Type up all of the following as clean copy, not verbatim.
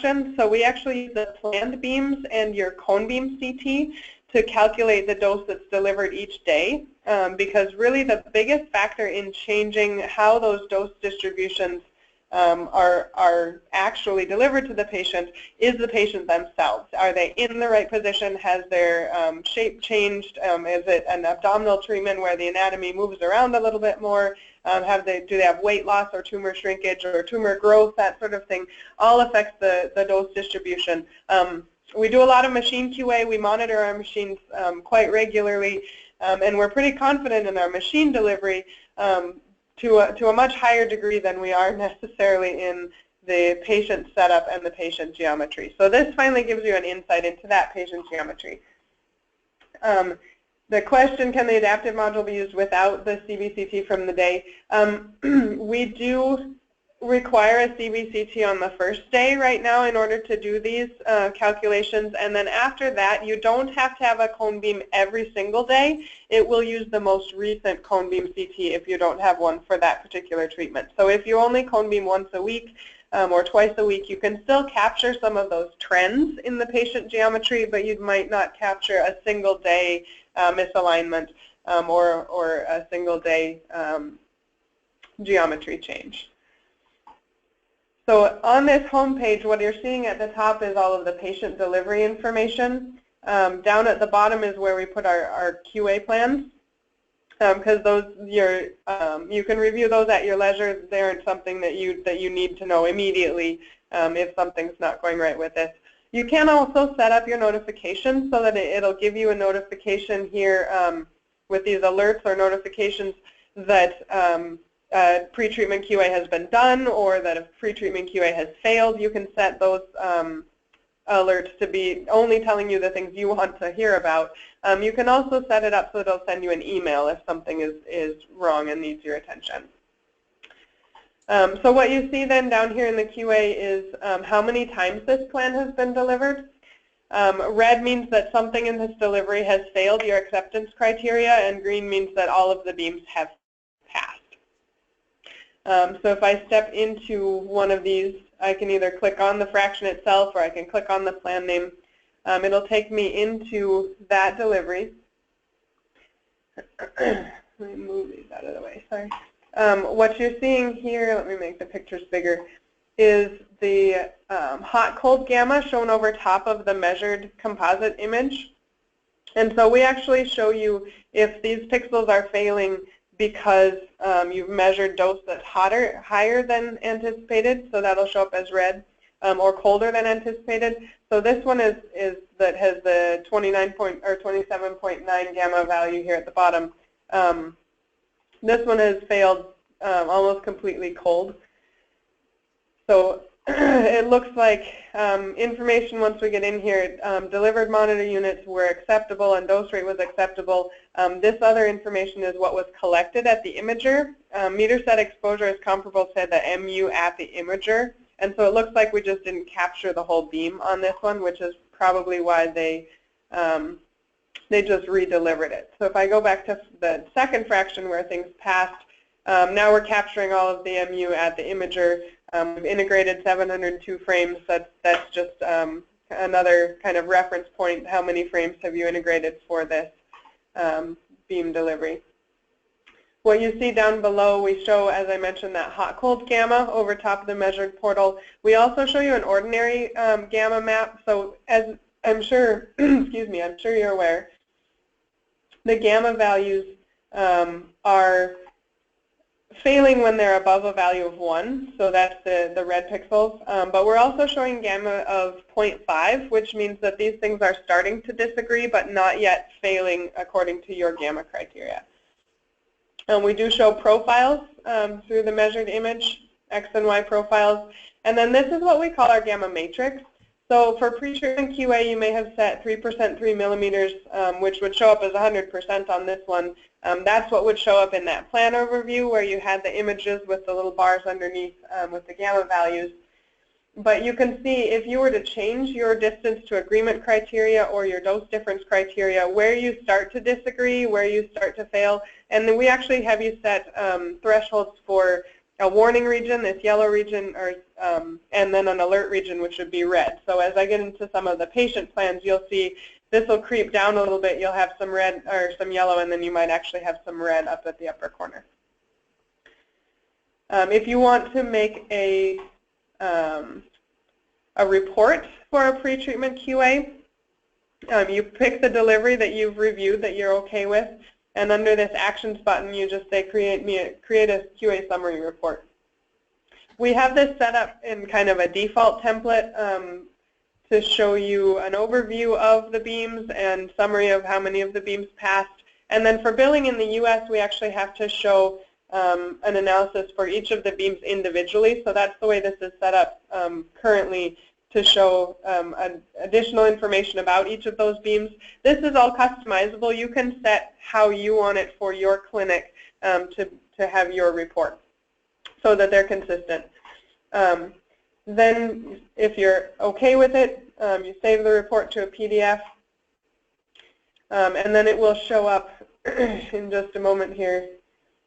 So we actually use the planned beams and your cone beam CT to calculate the dose that's delivered each day, because really the biggest factor in changing how those dose distributions are actually delivered to the patient is the patient themselves. Are they in the right position? Has their shape changed? Is it an abdominal treatment where the anatomy moves around a little bit more? Do they have weight loss or tumor shrinkage or tumor growth? That sort of thing all affects the dose distribution. We do a lot of machine QA. We monitor our machines quite regularly, and we're pretty confident in our machine delivery to a much higher degree than we are necessarily in the patient setup and the patient geometry. So this finally gives you an insight into that patient geometry. The question, can the adaptive module be used without the CBCT from the day? We do require a CBCT on the first day right now in order to do these calculations, and then after that you don't have to have a cone beam every single day. It will use the most recent cone beam CT if you don't have one for that particular treatment. So if you only cone beam once a week or twice a week, you can still capture some of those trends in the patient geometry, but you might not capture a single day misalignment or a single day geometry change. So on this home page, what you're seeing at the top is all of the patient delivery information. Down at the bottom is where we put our QA plans, because those you can review those at your leisure. They aren't something that you need to know immediately if something's not going right with this. You can also set up your notifications so that it'll give you a notification here with these alerts or notifications that pre-treatment QA has been done, or that if pre-treatment QA has failed. You can set those alerts to be only telling you the things you want to hear about. You can also set it up so it'll send you an email if something is wrong and needs your attention. So what you see then down here in the QA is how many times this plan has been delivered. Red means that something in this delivery has failed your acceptance criteria, and green means that all of the beams have passed. So if I step into one of these, I can either click on the fraction itself or I can click on the plan name. It'll take me into that delivery. Let me move these out of the way, sorry. What you're seeing here, let me make the pictures bigger, is the hot-cold gamma shown over top of the measured composite image. And so we actually show you if these pixels are failing because you've measured dose that's higher than anticipated, so that'll show up as red, or colder than anticipated. So this one is that has the 27.9 gamma value here at the bottom. This one has failed almost completely cold. So it looks like information once we get in here, delivered monitor units were acceptable and dose rate was acceptable. This other information is what was collected at the imager. Meter set exposure is comparable to the MU at the imager. And so it looks like we just didn't capture the whole beam on this one, which is probably why they just re-delivered it. So if I go back to the second fraction where things passed, now we're capturing all of the MU at the imager. We've integrated 702 frames. That's just another kind of reference point. How many frames have you integrated for this beam delivery? What you see down below, we show, as I mentioned, that hot-cold gamma over top of the measured portal. We also show you an ordinary gamma map. So as I'm sure, excuse me, I'm sure you're aware, the gamma values are failing when they're above a value of 1, so that's the red pixels. But we're also showing gamma of 0.5, which means that these things are starting to disagree but not yet failing according to your gamma criteria. And we do show profiles through the measured image, X and Y profiles. And then this is what we call our gamma matrix. So for pre-treatment QA, you may have set 3% 3 millimeters, which would show up as 100% on this one. That's what would show up in that plan overview where you had the images with the little bars underneath with the gamma values. But you can see if you were to change your distance to agreement criteria or your dose difference criteria, where you start to disagree, where you start to fail. And then we actually have you set thresholds for a warning region, this yellow region, or and then an alert region, which would be red. So as I get into some of the patient plans, you'll see this will creep down a little bit. You'll have some red or some yellow, and then you might actually have some red up at the upper corner. If you want to make a report for a pre-treatment QA, you pick the delivery that you've reviewed that you're okay with, and under this actions button, you just say create a QA summary report. We have this set up in kind of a default template to show you an overview of the beams and summary of how many of the beams passed. And then for billing in the US, we actually have to show an analysis for each of the beams individually. So that's the way this is set up currently, to show additional information about each of those beams. This is all customizable. You can set how you want it for your clinic to have your report so that they're consistent. Then if you're okay with it, you save the report to a PDF, and then it will show up in just a moment here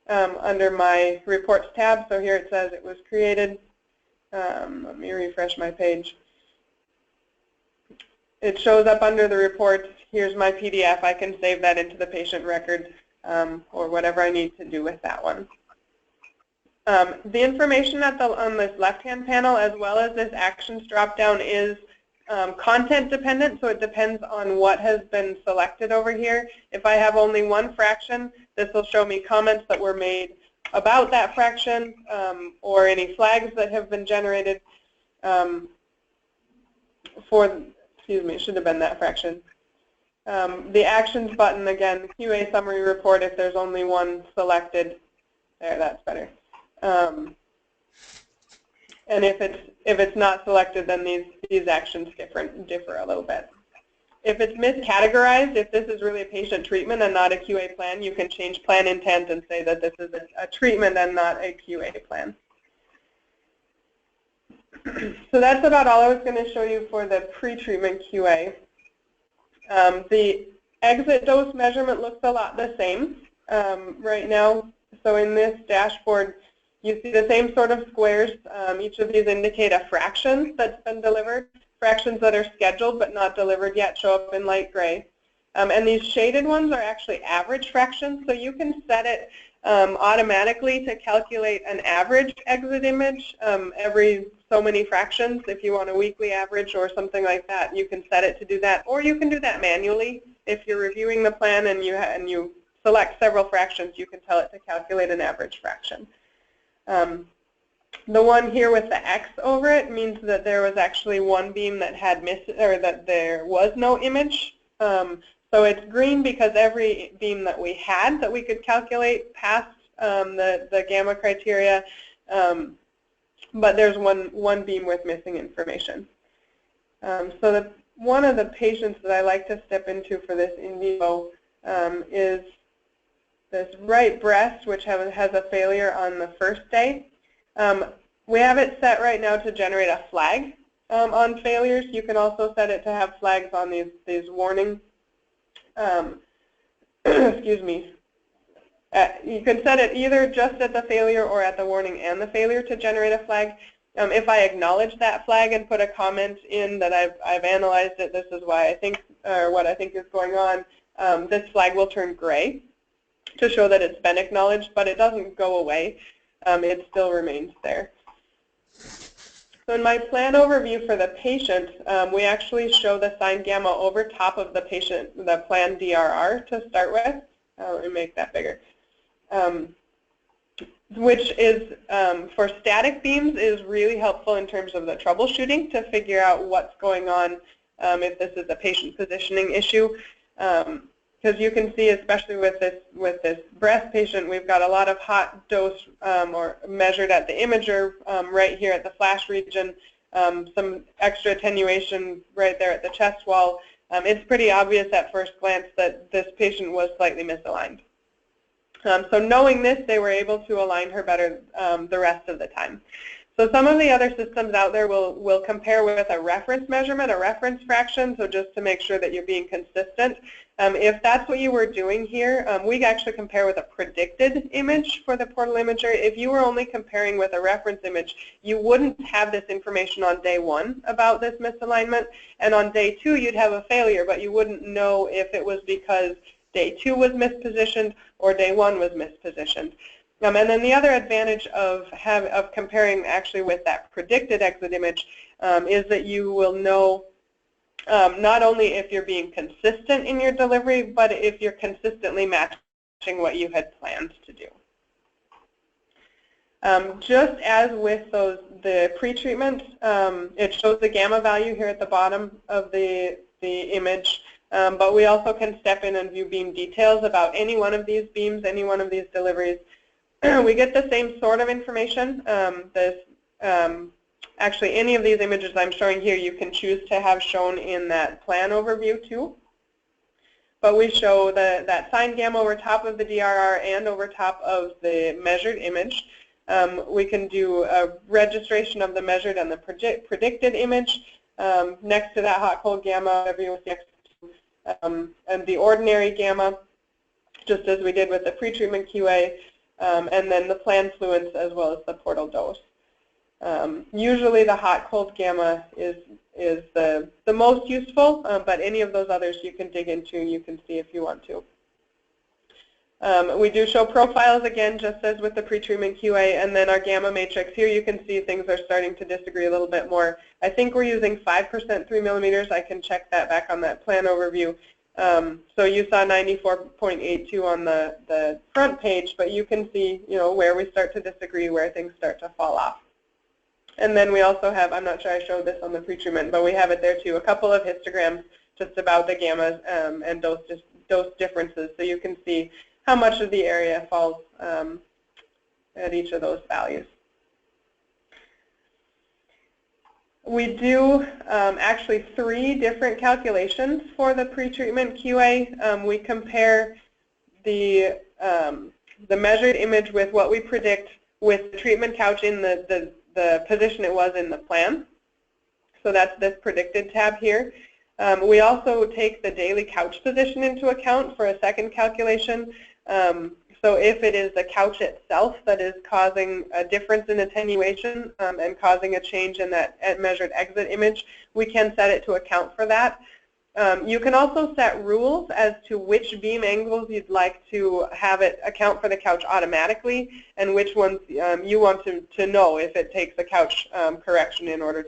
under my reports tab. So here it says it was created. Let me refresh my page. It shows up under the reports. Here's my PDF. I can save that into the patient record or whatever I need to do with that one. The information on this left-hand panel, as well as this actions drop-down, is content dependent, so it depends on what has been selected over here. If I have only one fraction, this will show me comments that were made about that fraction or any flags that have been generated for, excuse me, it should have been that fraction. The actions button, again, QA summary report if there's only one selected. There, that's better. And if it's not selected, then these actions differ a little bit. If it's miscategorized, if this is really a patient treatment and not a QA plan, you can change plan intent and say that this is a treatment and not a QA plan. So that's about all I was going to show you for the pre-treatment QA. The exit dose measurement looks a lot the same right now. So in this dashboard, you see the same sort of squares. Each of these indicate a fraction that's been delivered. Fractions that are scheduled but not delivered yet show up in light gray. And these shaded ones are actually average fractions. So you can set it automatically to calculate an average exit image every so many fractions. If you want a weekly average or something like that, you can set it to do that. Or you can do that manually. If you're reviewing the plan and you select several fractions, you can tell it to calculate an average fraction. The one here with the X over it means that there was actually one beam that had or that there was no image. So it's green because every beam that we had that we could calculate passed the gamma criteria, but there's one beam with missing information. So one of the patients that I like to step into for this in vivo is this right breast, which has a failure on the first day. We have it set right now to generate a flag on failures. You can also set it to have flags on these warning. Excuse me. You can set it either just at the failure or at the warning and the failure to generate a flag. If I acknowledge that flag and put a comment in that I've analyzed it, this is why I think, or what I think is going on, this flag will turn gray to show that it's been acknowledged, but it doesn't go away. It still remains there. So in my plan overview for the patient, we actually show the sign gamma over top of the plan DRR to start with. Let me make that bigger. Which is, for static beams, is really helpful in terms of the troubleshooting to figure out what's going on if this is a patient positioning issue. Because you can see, especially with this breast patient, we've got a lot of hot dose or measured at the imager right here at the flash region, some extra attenuation right there at the chest wall. It's pretty obvious at first glance that this patient was slightly misaligned. So knowing this, they were able to align her better the rest of the time. So some of the other systems out there will compare with a reference measurement, a reference fraction, so just to make sure that you're being consistent. If that's what you were doing here, we actually compare with a predicted image for the portal imager. If you were only comparing with a reference image, you wouldn't have this information on day 1 about this misalignment, and on day 2 you'd have a failure, but you wouldn't know if it was because day 2 was mispositioned or day 1 was mispositioned. And then the other advantage of comparing actually with that predicted exit image is that you will know not only if you're being consistent in your delivery, but if you're consistently matching what you had planned to do. Just as with the pre-treatment, it shows the gamma value here at the bottom of the image, but we also can step in and view beam details about any one of these beams, any one of these deliveries. We get the same sort of information. Actually, any of these images I'm showing here, you can choose to have shown in that plan overview too. But we show that sine gamma over top of the DRR and over top of the measured image. We can do a registration of the measured and the predicted image next to that hot-cold gamma, whatever you want, and the ordinary gamma, just as we did with the pre-treatment QA. And then the plan fluence as well as the portal dose. Usually the hot-cold gamma is the most useful, but any of those others you can dig into, you can see if you want to. We do show profiles again, just as with the pre-treatment QA, and then our gamma matrix. Here you can see things are starting to disagree a little bit more. I think we're using 5% 3 millimeters. I can check that back on that plan overview. So you saw 94.82 on the front page, but you can see, where we start to disagree, where things start to fall off. And then we also have, I'm not sure I showed this on the pre-treatment, but we have it there too, a couple of histograms just about the gammas and dose differences, so you can see how much of the area falls at each of those values. We do actually 3 different calculations for the pre-treatment QA. We compare the measured image with what we predict with the treatment couch in the position it was in the plan. So that's this predicted tab here. We also take the daily couch position into account for a second calculation. So if it is the couch itself that is causing a difference in attenuation and causing a change in that measured exit image, we can set it to account for that. You can also set rules as to which beam angles you'd like to have it account for the couch automatically and which ones you want to know if it takes a couch correction in order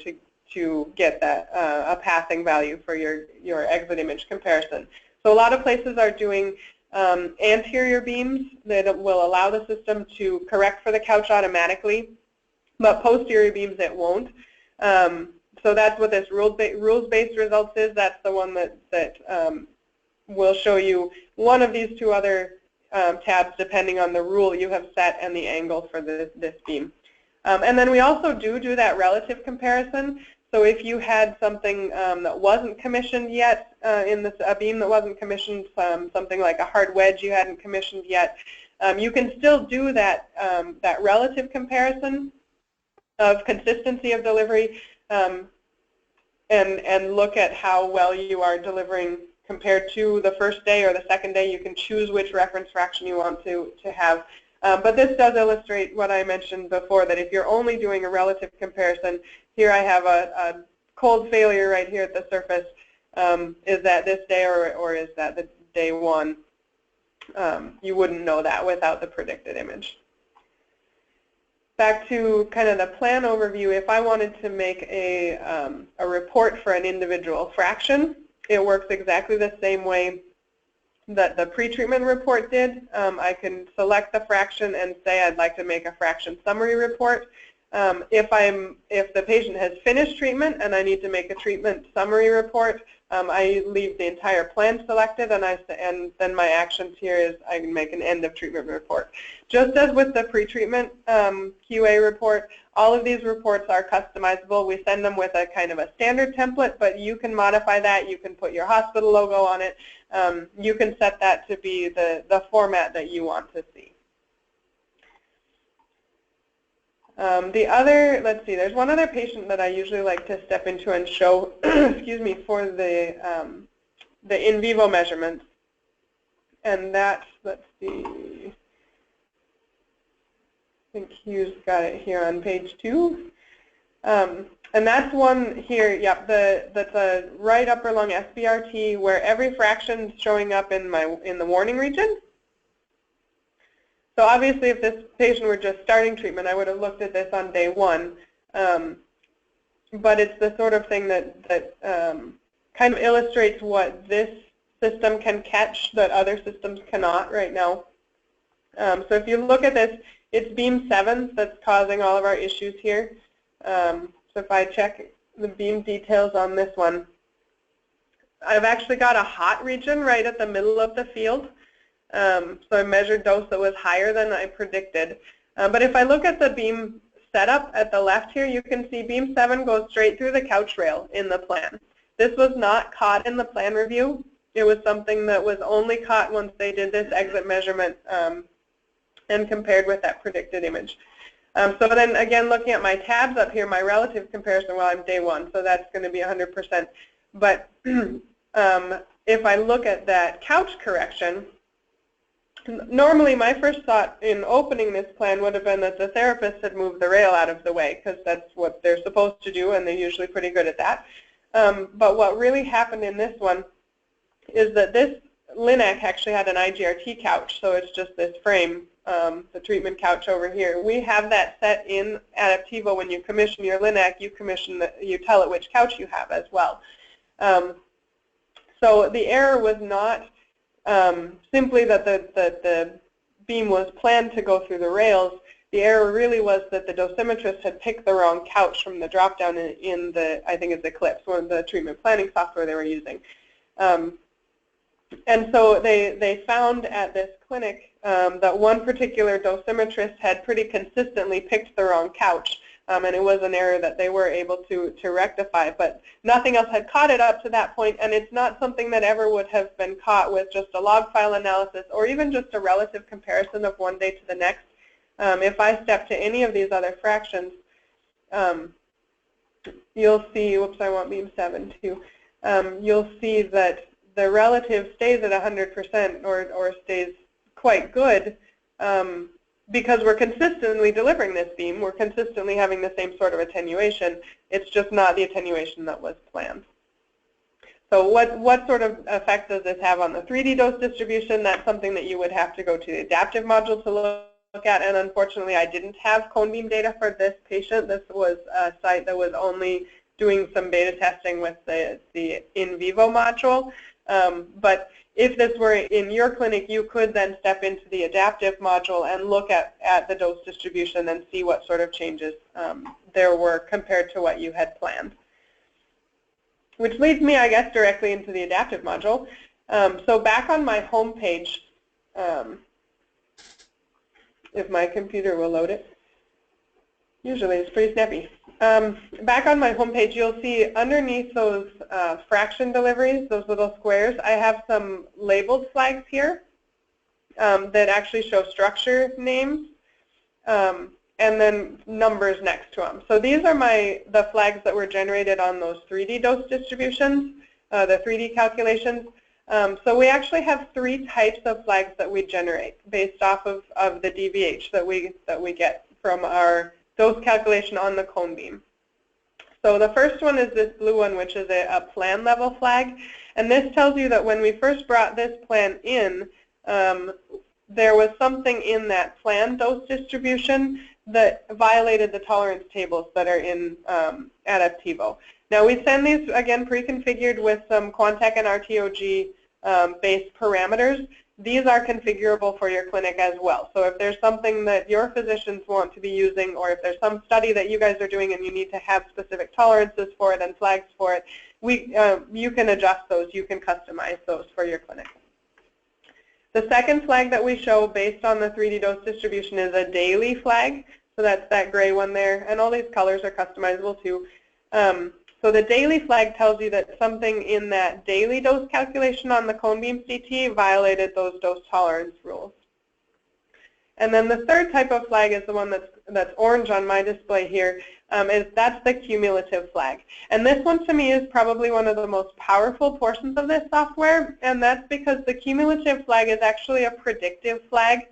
to get that a passing value for your exit image comparison. So a lot of places are doing anterior beams that will allow the system to correct for the couch automatically, but posterior beams it won't. So that's what this rules-based results is. That's the one that will show you one of these 2 other tabs depending on the rule you have set and the angle for this beam. And then we also do that relative comparison. So if you had something that wasn't commissioned yet, a beam that wasn't commissioned, something like a hard wedge you hadn't commissioned yet, you can still do that relative comparison of consistency of delivery and look at how well you are delivering compared to the first day or the second day. You can choose which reference fraction you want to have. But this does illustrate what I mentioned before, that if you're only doing a relative comparison, here I have a cold failure right here at the surface. Is that this day or is that the day 1? You wouldn't know that without the predicted image. Back to kind of the plan overview, if I wanted to make a report for an individual fraction, it works exactly the same way that the pre-treatment report did. I can select the fraction and say I'd like to make a fraction summary report. If the patient has finished treatment and I need to make a treatment summary report, I leave the entire plan selected, and then my actions here is I can make an end of treatment report. Just as with the pre-treatment QA report, all of these reports are customizable. We send them with a kind of a standard template, but you can modify that. You can put your hospital logo on it. You can set that to be the format that you want to see. The other, let's see, there's one other patient that I usually like to step into and show, excuse me, for the in vivo measurements. And that's, let's see, I think Hugh's got it here on page 2. And that's one here, yep, that's a right upper lung SBRT where every fraction's showing up in the warning region. So obviously if this patient were just starting treatment, I would have looked at this on day 1. But it's the sort of thing that kind of illustrates what this system can catch that other systems cannot right now. So if you look at this, it's beam 7 that's causing all of our issues here. So if I check the beam details on this one, I've actually got a hot region right at the middle of the field. So I measured dose that was higher than I predicted. But if I look at the beam setup at the left here, you can see beam 7 goes straight through the couch rail in the plan. This was not caught in the plan review. It was something that was only caught once they did this exit measurement and compared with that predicted image. So then again, looking at my tabs up here, my relative comparison, well, I'm day 1, so that's going to be 100%. But if I look at that couch correction, normally my first thought in opening this plan would have been that the therapist had moved the rail out of the way, because that's what they're supposed to do, and they're usually pretty good at that. But what really happened in this one is that this LINAC actually had an IGRT couch, so it's just this frame, the treatment couch over here. We have that set in Adaptivo. When you commission your LINAC, you tell it which couch you have as well. So the error was not simply that the beam was planned to go through the rails. The error really was that the dosimetrist had picked the wrong couch from the drop-down in the, I think it's Eclipse, one of the treatment planning software they were using. And so they found at this clinic that one particular dosimetrist had pretty consistently picked the wrong couch, and it was an error that they were able to rectify. But nothing else had caught it up to that point, and it's not something that ever would have been caught with just a log file analysis or even just a relative comparison of one day to the next. If I step to any of these other fractions, you'll see, whoops, I want beam 7 too. You'll see that the relative stays at 100% or stays quite good because we're consistently delivering this beam. We're consistently having the same sort of attenuation. It's just not the attenuation that was planned. So what sort of effect does this have on the 3D dose distribution? That's something that you would have to go to the adaptive module to look at, and unfortunately I didn't have cone beam data for this patient. This was a site that was only doing some beta testing with the in vivo module. But if this were in your clinic, you could then step into the adaptive module and look at the dose distribution and see what sort of changes there were compared to what you had planned. Which leads me, I guess, directly into the adaptive module. So back on my home page, if my computer will load it. Usually it's pretty snappy. Back on my home page, you'll see underneath those fraction deliveries, those little squares, I have some labeled flags here that actually show structure names and then numbers next to them. So these are the flags that were generated on those 3D dose distributions, the 3D calculations. So we actually have 3 types of flags that we generate based off of the DVH that we get from our dose calculation on the cone beam. So the first one is this blue one, which is a plan level flag. And this tells you that when we first brought this plan in, there was something in that plan dose distribution that violated the tolerance tables that are in Adaptivo. Now we send these, again, pre-configured with some Quantec and RTOG based parameters. These are configurable for your clinic as well. So if there's something that your physicians want to be using, or if there's some study that you guys are doing and you need to have specific tolerances for it and flags for it, you can adjust those. You can customize those for your clinic. The second flag that we show based on the 3D dose distribution is a daily flag. So that's that gray one there. And all these colors are customizable too. So the daily flag tells you that something in that daily dose calculation on the cone beam CT violated those dose tolerance rules. And then the third type of flag is the one that's orange on my display here. That's the cumulative flag. And this one to me is probably one of the most powerful portions of this software, and that's because the cumulative flag is actually a predictive flag.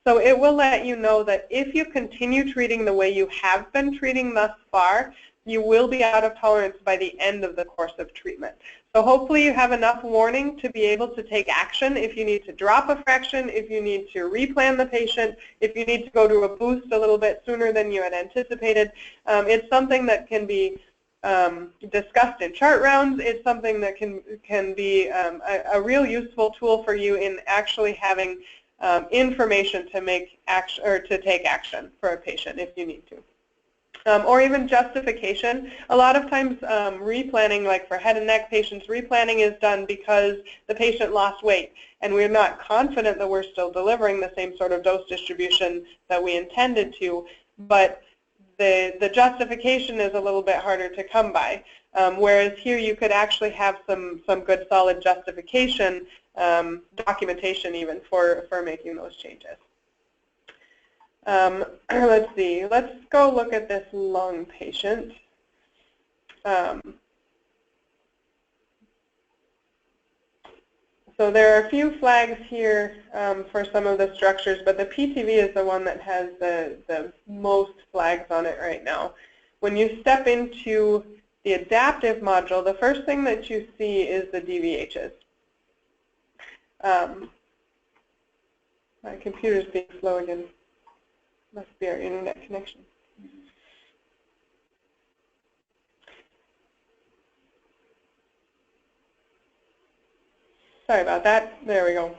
So it will let you know that if you continue treating the way you have been treating thus far, you will be out of tolerance by the end of the course of treatment. So hopefully you have enough warning to be able to take action if you need to drop a fraction, if you need to replan the patient, if you need to go to a boost a little bit sooner than you had anticipated. It's something that can be discussed in chart rounds. It's something that can be a real useful tool for you in actually having information to make action or to take action for a patient if you need to. Or even justification. A lot of times replanning, like for head and neck patients, replanning is done because the patient lost weight and we're not confident that we're still delivering the same sort of dose distribution that we intended to, but the justification is a little bit harder to come by. Whereas here you could actually have some good solid justification, documentation even for making those changes. Let's see, let's go look at this lung patient. So there are a few flags here for some of the structures, but the PTV is the one that has the most flags on it right now. When you step into the adaptive module, the first thing that you see is the DVHs. My computer's being slow again. Must be our internet connection. Sorry about that. There we go.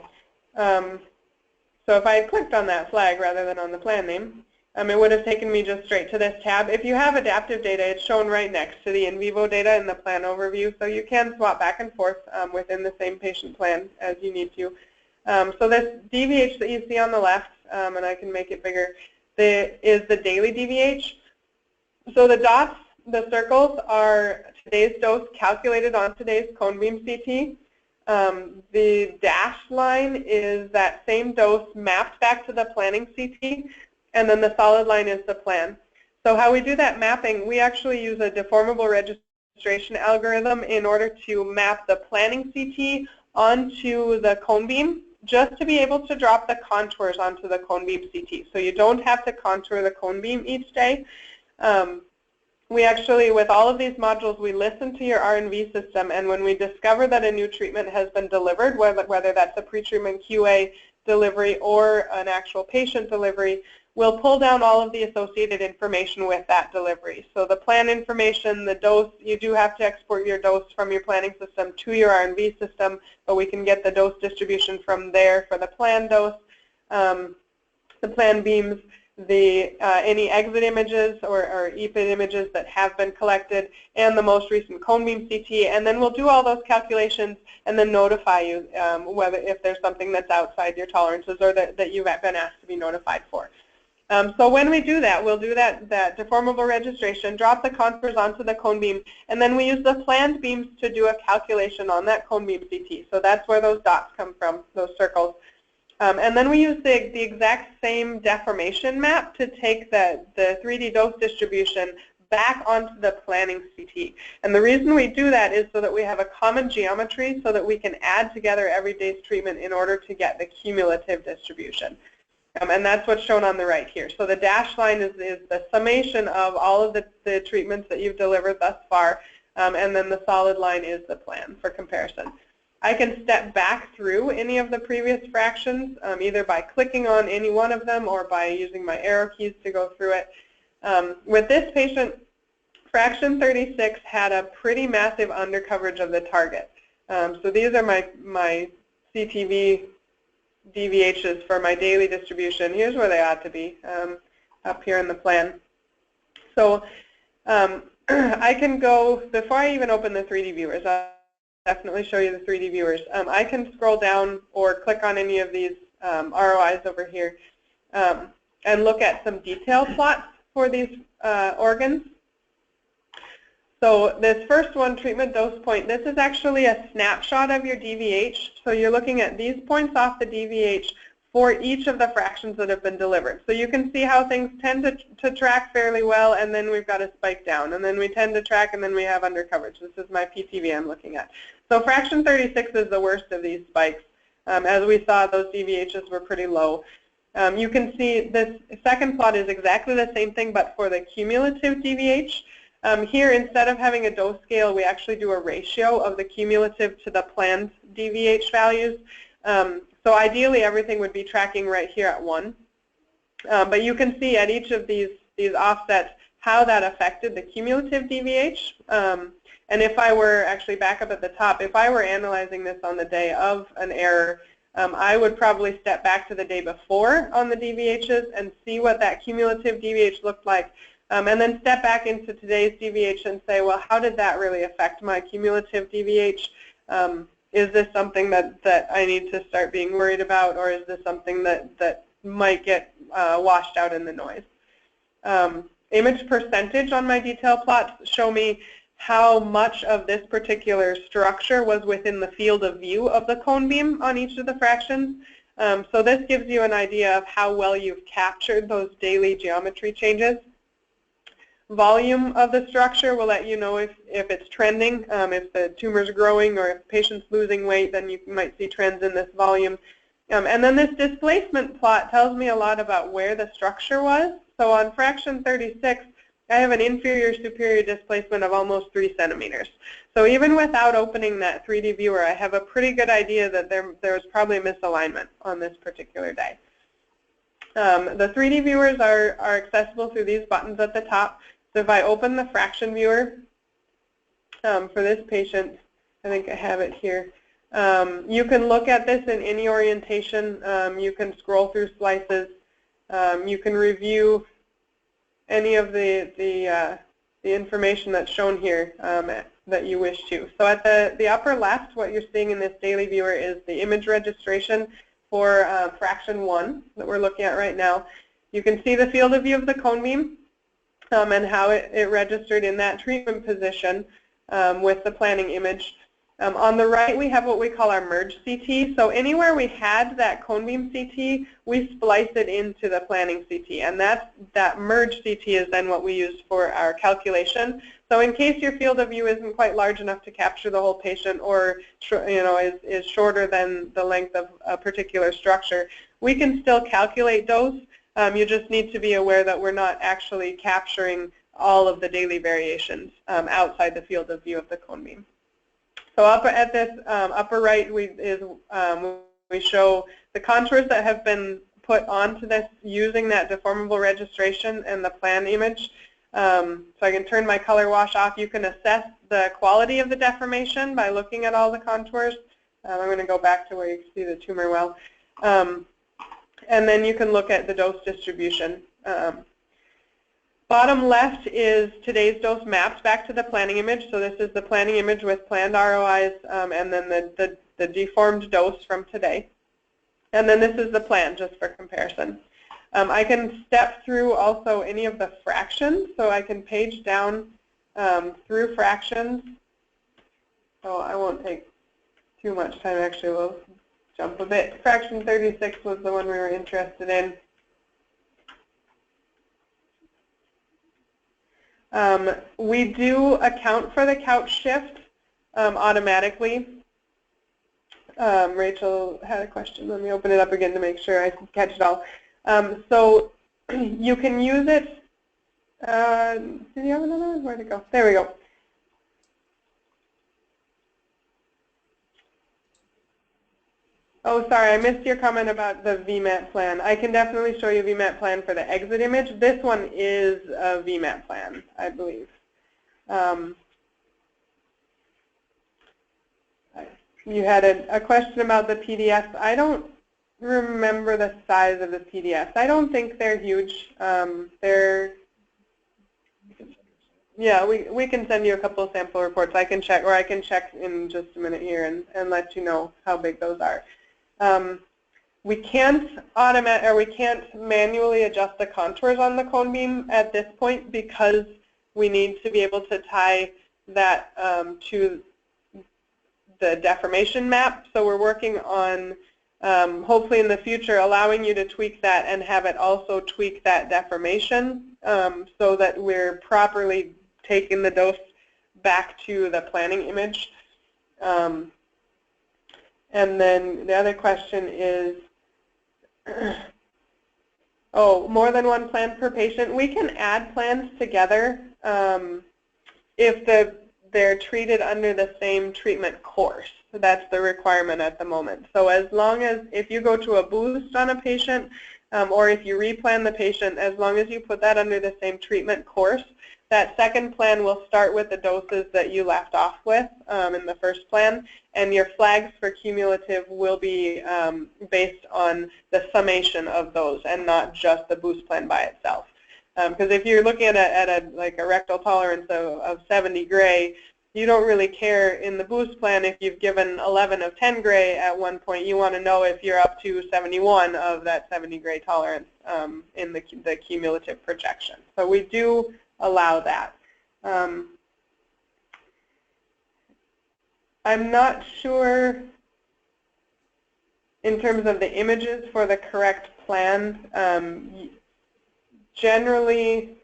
So if I had clicked on that flag rather than on the plan name, it would have taken me just straight to this tab. If you have adaptive data, it's shown right next to the in vivo data in the plan overview, so you can swap back and forth within the same patient plan as you need to. So this DVH that you see on the left, and I can make it bigger, is the daily DVH. So the dots, the circles, are today's dose calculated on today's cone beam CT. The dashed line is that same dose mapped back to the planning CT, and then the solid line is the plan. So how we do that mapping, we actually use a deformable registration algorithm in order to map the planning CT onto the cone beam, just to be able to drop the contours onto the cone beam CT. So you don't have to contour the cone beam each day. We actually, with all of these modules, we listen to your R&V system, and when we discover that a new treatment has been delivered, whether that's a pre-treatment QA delivery or an actual patient delivery, we'll pull down all of the associated information with that delivery. So the plan information, the dose, you do have to export your dose from your planning system to your R&V system, but we can get the dose distribution from there for the plan dose, the plan beams, any exit images or EPID images that have been collected, and the most recent cone beam CT, and then we'll do all those calculations and then notify you if there's something that's outside your tolerances or that you've been asked to be notified for. So when we do that, we'll do that deformable registration, drop the contours onto the cone beam, and then we use the planned beams to do a calculation on that cone beam CT. So that's where those dots come from, those circles. And then we use the exact same deformation map to take the 3D dose distribution back onto the planning CT. And the reason we do that is so that we have a common geometry so that we can add together every day's treatment in order to get the cumulative distribution. And that's what's shown on the right here. So the dashed line is the summation of all of the treatments that you've delivered thus far, and then the solid line is the plan for comparison. I can step back through any of the previous fractions, either by clicking on any one of them or by using my arrow keys to go through it. With this patient, fraction 36 had a pretty massive undercoverage of the target. So these are my CTV DVHs for my daily distribution. Here's where they ought to be, up here in the plan. So I can go, before I even open the 3D viewers, I'll definitely show you the 3D viewers. I can scroll down or click on any of these ROIs over here and look at some detailed plots for these organs. So this first one, treatment dose point, this is actually a snapshot of your DVH. So you're looking at these points off the DVH for each of the fractions that have been delivered. So you can see how things tend to track fairly well, and then we've got a spike down, and then we tend to track, and then we have undercoverage. This is my PTV I'm looking at. So fraction 36 is the worst of these spikes. As we saw, those DVHs were pretty low. You can see this second plot is exactly the same thing, but for the cumulative DVH. Here, instead of having a dose scale, we actually do a ratio of the cumulative to the planned DVH values. So ideally, everything would be tracking right here at 1. But you can see at each of these offsets how that affected the cumulative DVH. And if I were actually back up at the top, if I were analyzing this on the day of an error, I would probably step back to the day before on the DVHs and see what that cumulative DVH looked like. And then step back into today's DVH and say, well, how did that really affect my cumulative DVH? Is this something that I need to start being worried about, or is this something that might get washed out in the noise? Image percentage on my detail plots show me how much of this particular structure was within the field of view of the cone beam on each of the fractions. So this gives you an idea of how well you've captured those daily geometry changes. Volume of the structure will let you know if it's trending, if the tumor's growing, or if the patient's losing weight, then you might see trends in this volume. And then this displacement plot tells me a lot about where the structure was. So on fraction 36, I have an inferior-superior displacement of almost 3 centimeters. So even without opening that 3D viewer, I have a pretty good idea that there's probably a misalignment on this particular day. The 3D viewers are accessible through these buttons at the top. So if I open the fraction viewer for this patient, I think I have it here. You can look at this in any orientation. You can scroll through slices. You can review any of the information that's shown here that you wish to. So at the upper left, what you're seeing in this daily viewer is the image registration for fraction 1 that we're looking at right now. You can see the field of view of the cone beam and how it registered in that treatment position with the planning image. On the right, we have what we call our merge CT. So anywhere we had that cone beam CT, we splice it into the planning CT. And that merge CT is then what we use for our calculation. So in case your field of view isn't quite large enough to capture the whole patient, or is shorter than the length of a particular structure, we can still calculate dose. You just need to be aware that we're not actually capturing all of the daily variations outside the field of view of the cone beam. So up at this upper right, we show the contours that have been put onto this using that deformable registration and the plan image. So I can turn my color wash off. You can assess the quality of the deformation by looking at all the contours. I'm going to go back to where you can see the tumor well. And then you can look at the dose distribution. Bottom left is today's dose mapped back to the planning image. So this is the planning image with planned ROIs, and then the deformed dose from today. And then this is the plan, just for comparison. I can step through also any of the fractions. So I can page down through fractions. So I won't take too much time. Actually, we'll jump a bit. Fraction 36 was the one we were interested in. We do account for the couch shift automatically. Rachel had a question. Let me open it up again to make sure I can catch it all. So you can use it. Did you have another one? Where'd it go? There we go. Oh, sorry, I missed your comment about the VMAT plan. I can definitely show you a VMAT plan for the exit image. This one is a VMAT plan, I believe. You had a question about the PDFs. I don't remember the size of the PDFs. I don't think they're huge. Yeah, we can send you a couple of sample reports. I can check, or I can check in just a minute here and let you know how big those are. We can't manually adjust the contours on the cone beam at this point because we need to be able to tie that to the deformation map. So we're working on hopefully in the future allowing you to tweak that and have it also tweak that deformation so that we're properly taking the dose back to the planning image. And then the other question is, oh, more than one plan per patient. We can add plans together if they're treated under the same treatment course. So that's the requirement at the moment. So as long as, if you go to a boost on a patient or if you replan the patient, as long as you put that under the same treatment course, that second plan will start with the doses that you left off with in the first plan, and your flags for cumulative will be based on the summation of those and not just the boost plan by itself. Because if you're looking at like a rectal tolerance of 70 gray, you don't really care in the boost plan if you've given 11 of 10 gray at one point. You want to know if you're up to 71 of that 70 gray tolerance in the cumulative projection. So we do allow that. I'm not sure in terms of the images for the correct plan. Generally,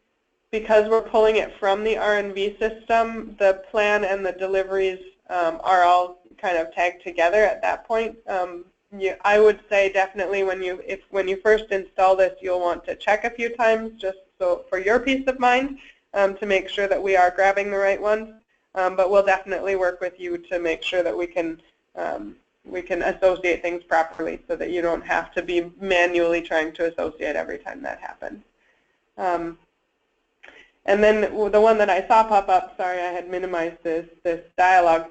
because we're pulling it from the R&V system, the plan and the deliveries are all kind of tagged together at that point. I would say definitely when you first install this, you'll want to check a few times just so for your peace of mind to make sure that we are grabbing the right ones. But we'll definitely work with you to make sure that we can associate things properly so that you don't have to be manually trying to associate every time that happens. And then the one that I saw pop up, sorry, I had minimized this dialogue.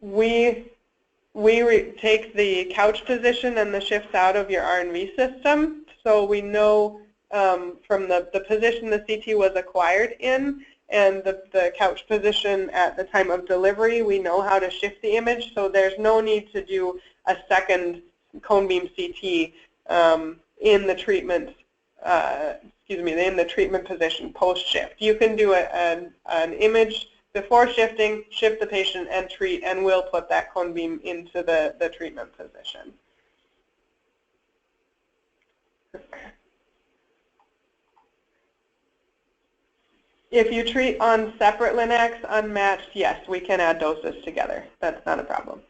We take the couch position and the shifts out of your R&V system, so we know from the position the CT was acquired in and the couch position at the time of delivery, we know how to shift the image, so there's no need to do a second cone beam CT in the treatment in the treatment position post-shift. You can do an image before shifting, shift the patient, and treat, and we'll put that cone beam into the treatment position. If you treat on separate Linacs, unmatched, yes, we can add doses together. That's not a problem.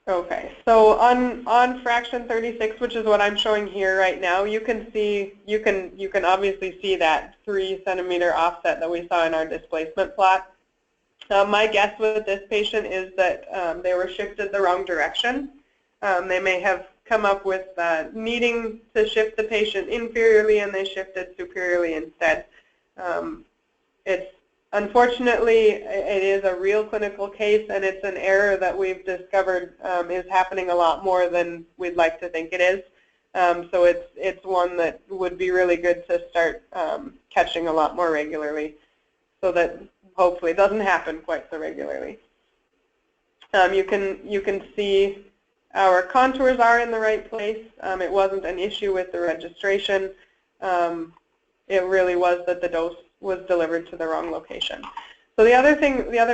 Okay, so on fraction 36, which is what I'm showing here right now, you can see, you can obviously see that 3 centimeter offset that we saw in our displacement plot. My guess with this patient is that they were shifted the wrong direction. They may have come up with needing to shift the patient inferiorly and they shifted superiorly instead. Unfortunately, it is a real clinical case, and it's an error that we've discovered is happening a lot more than we'd like to think it is. So it's one that would be really good to start catching a lot more regularly so that hopefully it doesn't happen quite so regularly. You can see our contours are in the right place. It wasn't an issue with the registration. It really was that the dose was delivered to the wrong location. So the other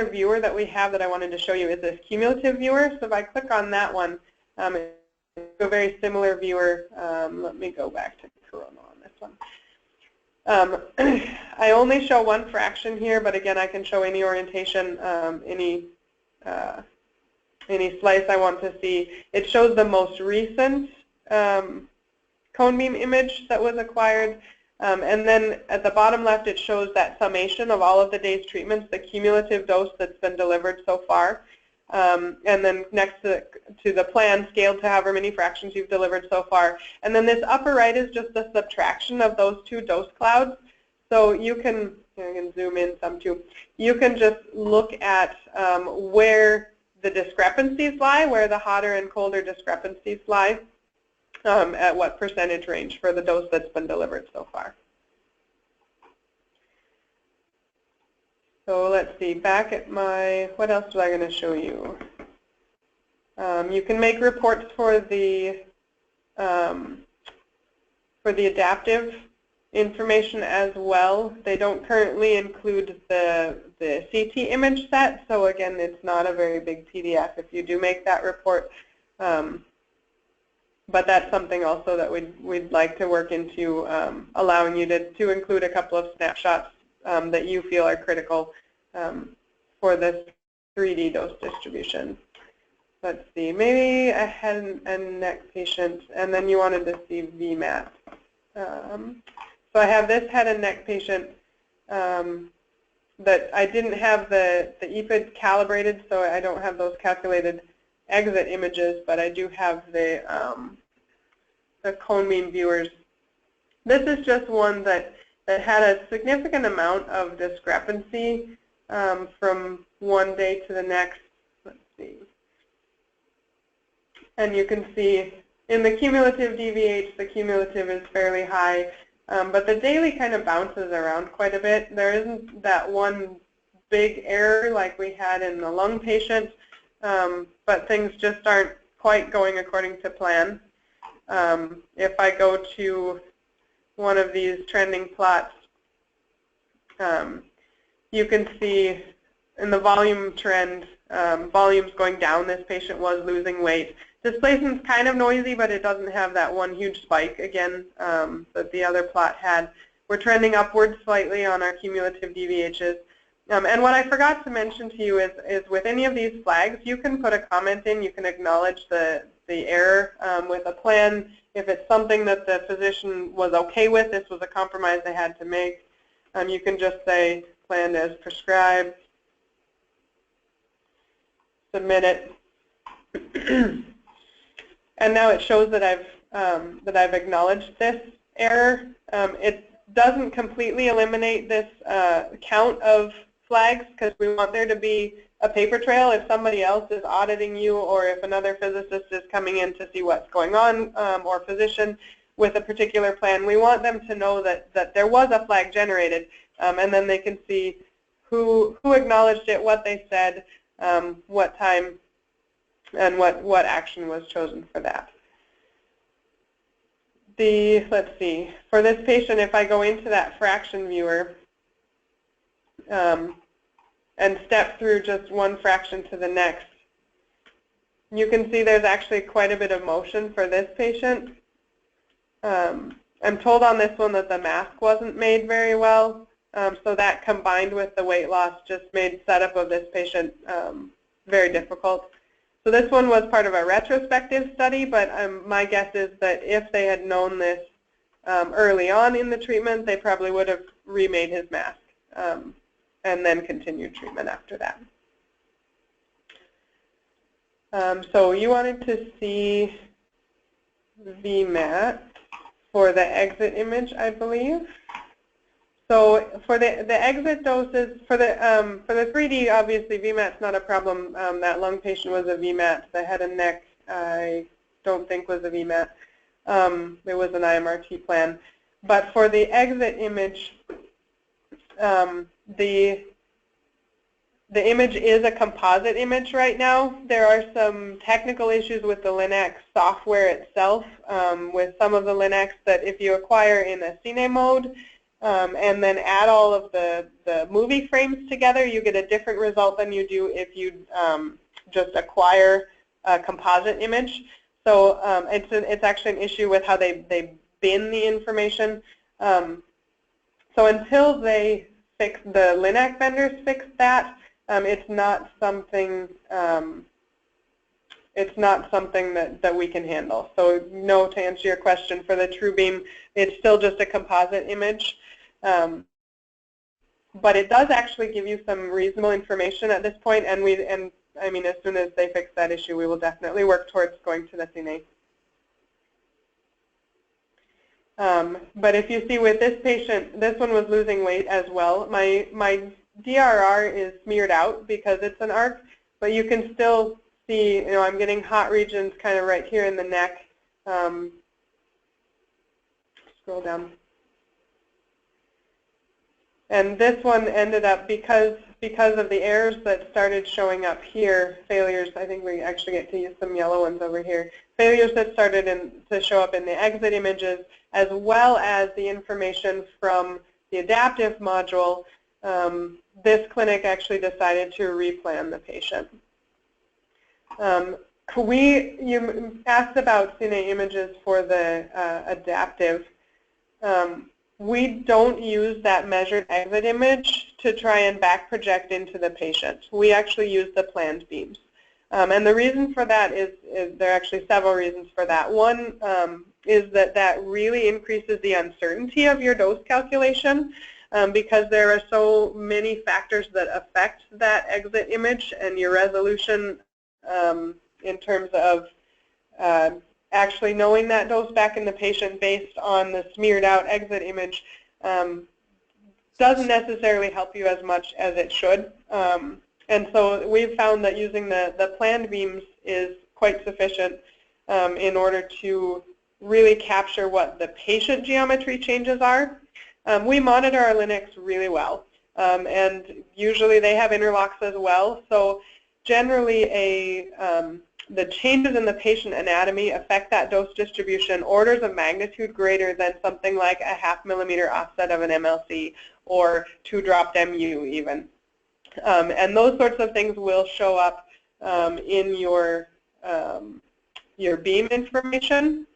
viewer that we have that I wanted to show you is this cumulative viewer. So if I click on that one, it's a very similar viewer. Let me go back to Corona on this one. I only show one fraction here, but again, I can show any orientation, any slice I want to see. It shows the most recent cone beam image that was acquired. And then at the bottom left, it shows that summation of all of the day's treatments, the cumulative dose that's been delivered so far. And then next to the plan, scaled to however many fractions you've delivered so far. And then this upper right is just the subtraction of those two dose clouds. So you can, I can zoom in some too. You can just look at where the discrepancies lie, where the hotter and colder discrepancies lie. At what percentage range for the dose that's been delivered so far. So let's see, back at my, what else was I going to show you? You can make reports for the adaptive information as well. They don't currently include the CT image set, so again, it's not a very big PDF if you do make that report. But that's something also that we'd like to work into, allowing you to include a couple of snapshots that you feel are critical for this 3D dose distribution. Let's see, maybe a head and neck patient, and then you wanted to see VMAT. So I have this head and neck patient that I didn't have the EPID calibrated, so I don't have those calculated exit images, but I do have the cone beam viewers. This is just one that had a significant amount of discrepancy from one day to the next. Let's see. And you can see in the cumulative DVH, the cumulative is fairly high, but the daily kind of bounces around quite a bit. There isn't that one big error like we had in the lung patient, but things just aren't quite going according to plan. If I go to one of these trending plots, you can see in the volume trend, volume's going down. This patient was losing weight. Displacement's kind of noisy, but it doesn't have that one huge spike again that the other plot had. We're trending upwards slightly on our cumulative DVHs. And what I forgot to mention to you is with any of these flags, you can put a comment in. You can acknowledge the error with a plan. If it's something that the physician was okay with, this was a compromise they had to make, you can just say planned as prescribed, submit it. And now it shows that I've acknowledged this error. It doesn't completely eliminate this count of flags because we want there to be a paper trail if somebody else is auditing you or if another physicist is coming in to see what's going on or physician with a particular plan. We want them to know that there was a flag generated, and then they can see who acknowledged it, what they said, what time, and what action was chosen for that. Let's see, for this patient, if I go into that fraction viewer and step through just one fraction to the next, you can see there's actually quite a bit of motion for this patient. I'm told on this one that the mask wasn't made very well, so that combined with the weight loss just made setup of this patient very difficult. So this one was part of a retrospective study, but my guess is that if they had known this early on in the treatment, they probably would have remade his mask and then continued treatment after that. So you wanted to see VMAT for the exit image, I believe. So for the exit doses, for the 3D, obviously VMAT's not a problem. That lung patient was a VMAT. The head and neck, I don't think was a VMAT. It was an IMRT plan. But for the exit image, the image is a composite image right now. There are some technical issues with the Linacs software itself, with some of the Linacs that if you acquire in a Cine mode, and then add all of the movie frames together, you get a different result than you do if you just acquire a composite image. So it's actually an issue with how they bin the information. So until they fix, the Linac vendors fix that, it's not something that we can handle. So no, to answer your question, for the TrueBeam, it's still just a composite image. But it does actually give you some reasonable information at this point, and I mean, as soon as they fix that issue, we will definitely work towards going to the Cine. But if you see with this patient, this one was losing weight as well. My DRR is smeared out because it's an arc, but you can still see, you know, I'm getting hot regions kind of right here in the neck. Scroll down. And this one ended up, because of the errors that started showing up here, failures, I think we actually get to use some yellow ones over here. failures that started to show up in the exit images, as well as the information from the adaptive module, this clinic actually decided to replan the patient. You asked about CNA images for the adaptive. We don't use that measured exit image to try and back project into the patient. We actually use the planned beams. And the reason for that is there are actually several reasons for that. One is that really increases the uncertainty of your dose calculation because there are so many factors that affect that exit image, and your resolution in terms of actually knowing that dose back in the patient based on the smeared out exit image doesn't necessarily help you as much as it should. And so we've found that using the planned beams is quite sufficient in order to really capture what the patient geometry changes are. We monitor our Linux really well, and usually they have interlocks as well. So generally the changes in the patient anatomy affect that dose distribution orders of magnitude greater than something like a 0.5 millimeter offset of an MLC or 2-dropped MU even. And those sorts of things will show up in your beam information.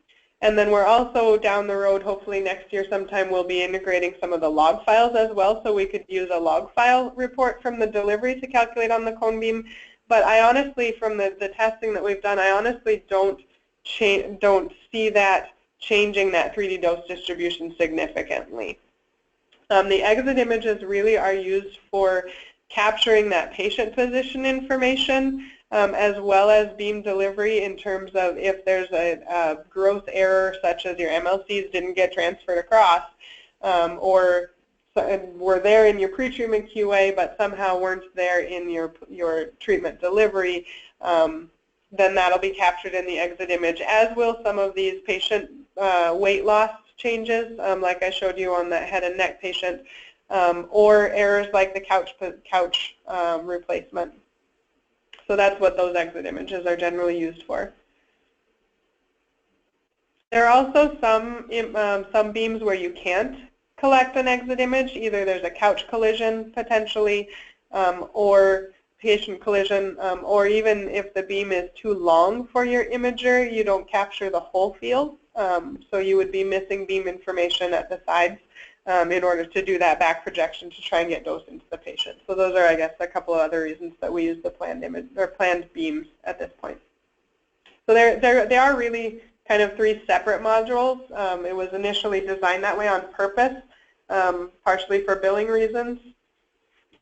And then we're also down the road, hopefully next year sometime, we'll be integrating some of the log files as well, so we could use a log file report from the delivery to calculate on the cone beam. But I honestly, from the testing that we've done, I honestly don't see that changing that 3D dose distribution significantly. The exit images really are used for capturing that patient position information, as well as beam delivery in terms of if there's a growth error, such as your MLCs didn't get transferred across, or were there in your pre-treatment QA but somehow weren't there in your treatment delivery, then that'll be captured in the exit image, as will some of these patient weight loss changes, like I showed you on the head and neck patient, or errors like the couch replacement. So that's what those exit images are generally used for. There are also some beams where you can't collect an exit image. Either there's a couch collision potentially, or patient collision, or even if the beam is too long for your imager, you don't capture the whole field. So you would be missing beam information at the sides in order to do that back projection to try and get dose into the patient. So those are, I guess, a couple of other reasons that we use the planned image or planned beams at this point. So they are really kind of 3 separate modules. It was initially designed that way on purpose, partially for billing reasons,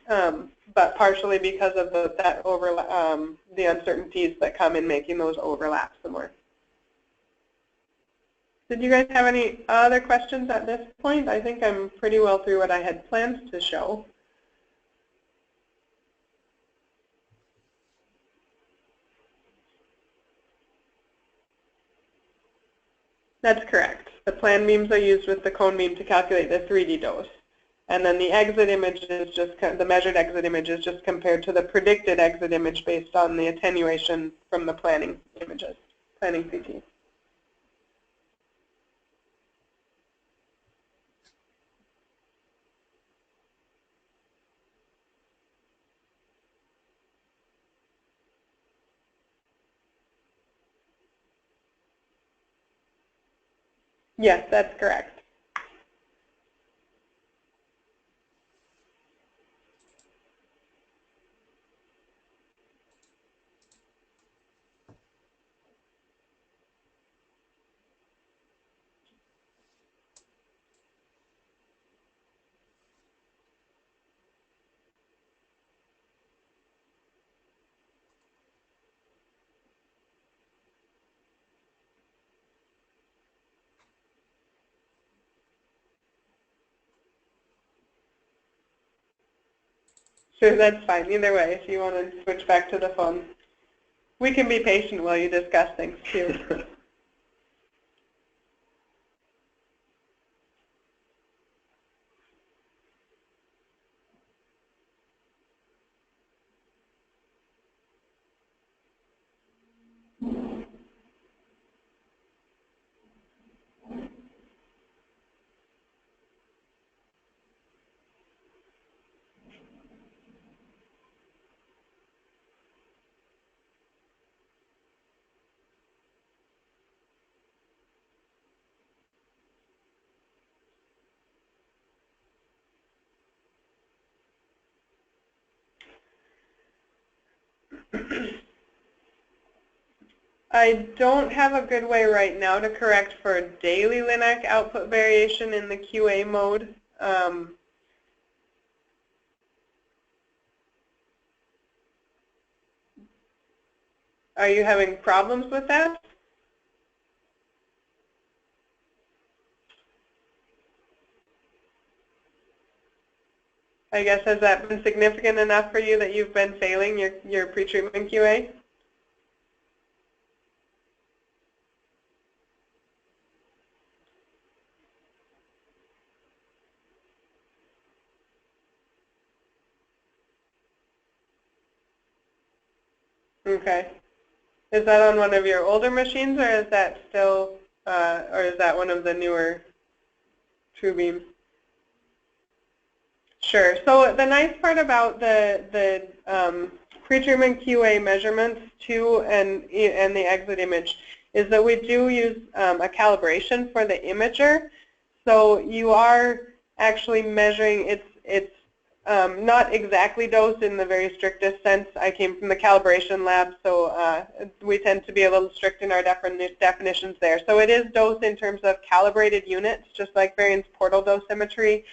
but partially because of the uncertainties that come in making those overlap some more. Did you guys have any other questions at this point? I think I'm pretty well through what I had planned to show. That's correct. The planned beams are used with the cone beam to calculate the 3D dose. And then the exit image is just, the measured exit image is just compared to the predicted exit image based on the attenuation from the planning images, planning CT. Yes, that's correct. Sure, that's fine. Either way, if you want to switch back to the phone. We can be patient while you discuss things, too. I don't have a good way right now to correct for daily LINAC output variation in the QA mode. Are you having problems with that? I guess, has that been significant enough for you that you've been failing your pretreatment QA? Okay. Is that on one of your older machines, or is that still, or is that one of the newer TrueBeams? Sure. So the nice part about the pretreatment QA measurements too, and the exit image, is that we do use a calibration for the imager. So you are actually measuring it's not exactly dosed in the very strictest sense. I came from the calibration lab, so we tend to be a little strict in our definitions there. So it is dosed in terms of calibrated units, just like variance portal dosimetry,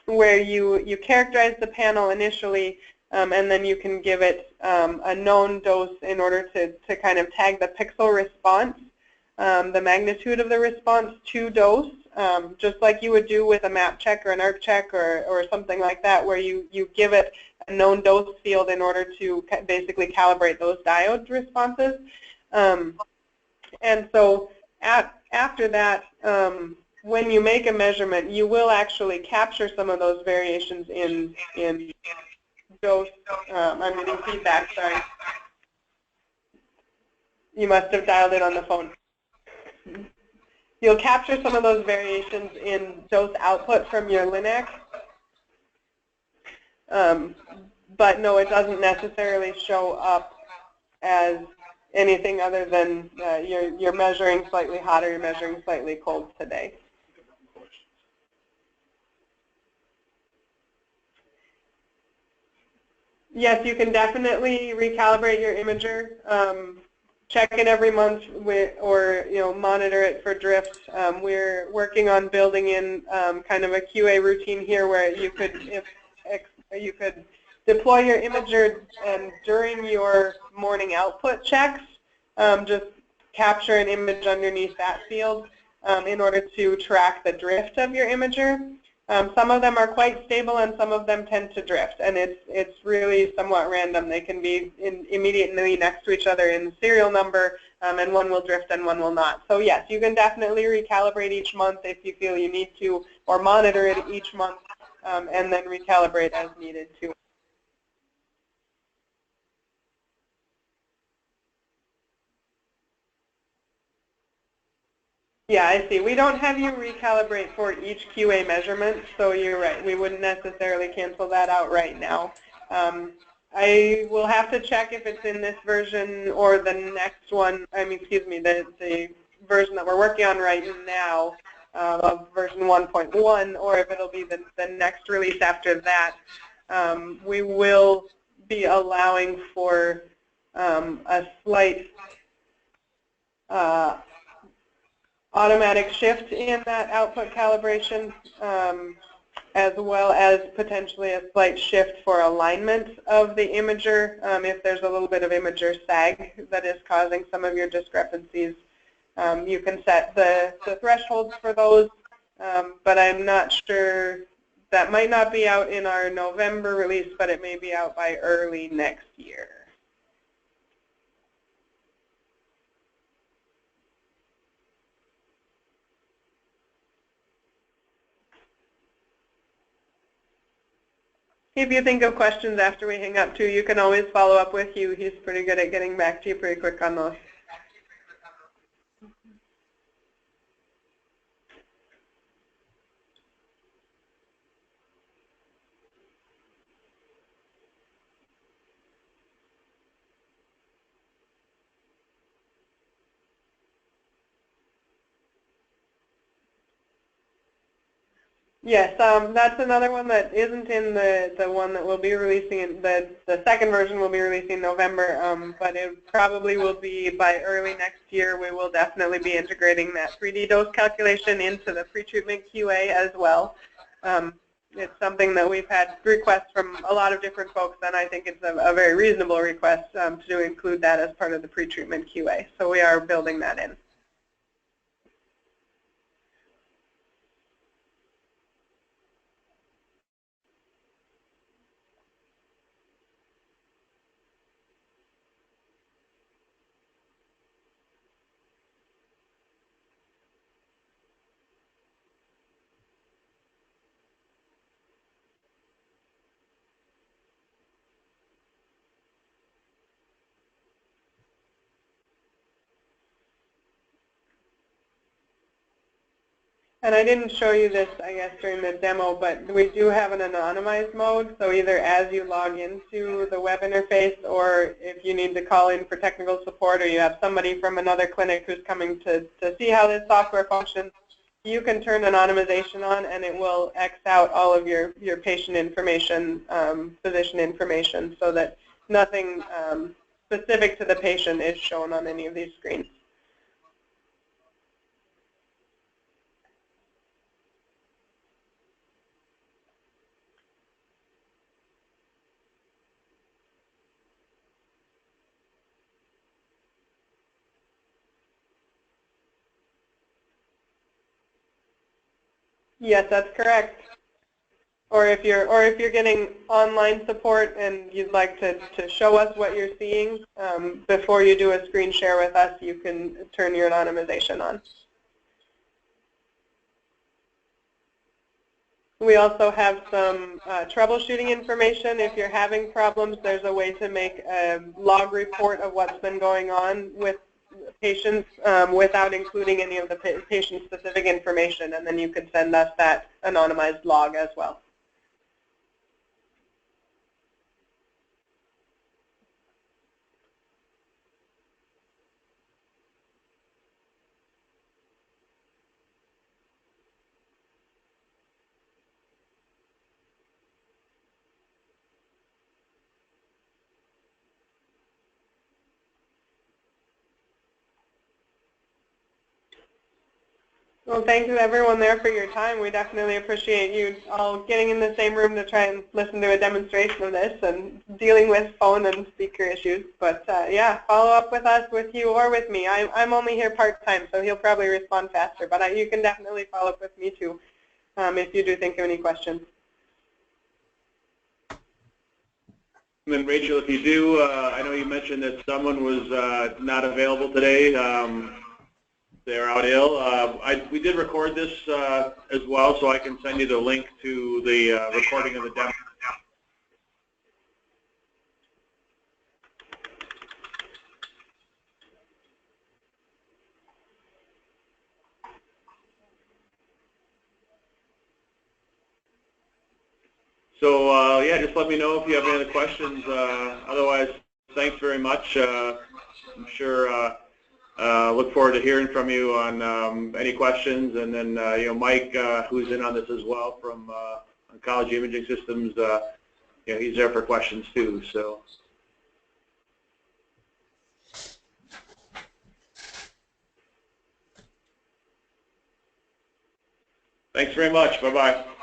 where you characterize the panel initially, and then you can give it a known dose in order to kind of tag the pixel response, the magnitude of the response to dose, just like you would do with a map check or an arc check or something like that, where you give it a known dose field in order to basically calibrate those diode responses. And so after that, when you make a measurement, you will actually capture some of those variations in dose. I'm getting feedback, sorry. You must have dialed in on the phone. You'll capture some of those variations in dose output from your LINAC. But no, it doesn't necessarily show up as anything other than you're measuring slightly hot or you're measuring slightly cold today. Yes, you can definitely recalibrate your imager. Check it every month or monitor it for drift. We're working on building in kind of a QA routine here where you could deploy your imager and during your morning output checks, just capture an image underneath that field in order to track the drift of your imager. Some of them are quite stable and some of them tend to drift, and it's really somewhat random. They can be immediately next to each other in serial number, and one will drift and one will not. So yes, you can definitely recalibrate each month if you feel you need to, or monitor it each month and then recalibrate as needed too. Yeah, I see. We don't have you recalibrate for each QA measurement, so you're right. We wouldn't necessarily cancel that out right now. I will have to check if it's in this version or the next one. I mean, excuse me, the version that we're working on right now of version 1.1, or if it'll be the next release after that. We will be allowing for a slight automatic shift in that output calibration, as well as potentially a slight shift for alignment of the imager if there's a little bit of imager sag that is causing some of your discrepancies. You can set the thresholds for those, but I'm not sure. That might not be out in our November release, but it may be out by early next year. If you think of questions after we hang up too, you can always follow up with Hugh. He's pretty good at getting back to you pretty quick on those. Yes, that's another one that isn't in the one that we'll be releasing. The second version we'll be releasing in November, but it probably will be by early next year. We will definitely be integrating that 3D dose calculation into the pretreatment QA as well. It's something that we've had requests from a lot of different folks, and I think it's a very reasonable request to include that as part of the pretreatment QA. So we are building that in. And I didn't show you this, I guess, during the demo, but we do have an anonymized mode. So either as you log into the web interface, or if you need to call in for technical support, or you have somebody from another clinic who's coming to see how this software functions, you can turn anonymization on, and it will X out all of your patient information, physician information, so that nothing specific to the patient is shown on any of these screens. Yes, that's correct. Or if you're getting online support and you'd like to show us what you're seeing before you do a screen share with us, you can turn your anonymization on. We also have some troubleshooting information. If you're having problems, there's a way to make a log report of what's been going on with patients without including any of the patient-specific information, and then you could send us that anonymized log as well. Well, thank you everyone there for your time. We definitely appreciate you all getting in the same room to try and listen to a demonstration of this and dealing with phone and speaker issues. But yeah, follow up with us, with you, or with me. I'm only here part-time, so he'll probably respond faster. But you can definitely follow up with me too if you do think of any questions. And then Rachel, if you do, I know you mentioned that someone was not available today. They're out ill. We did record this as well, so I can send you the link to the recording of the demo. So yeah, just let me know if you have any other questions. Otherwise, thanks very much. I'm sure look forward to hearing from you on any questions. And then you know, Mike, who's in on this as well from Oncology Imaging Systems, you know, he's there for questions too. So. Thanks very much. Bye-bye.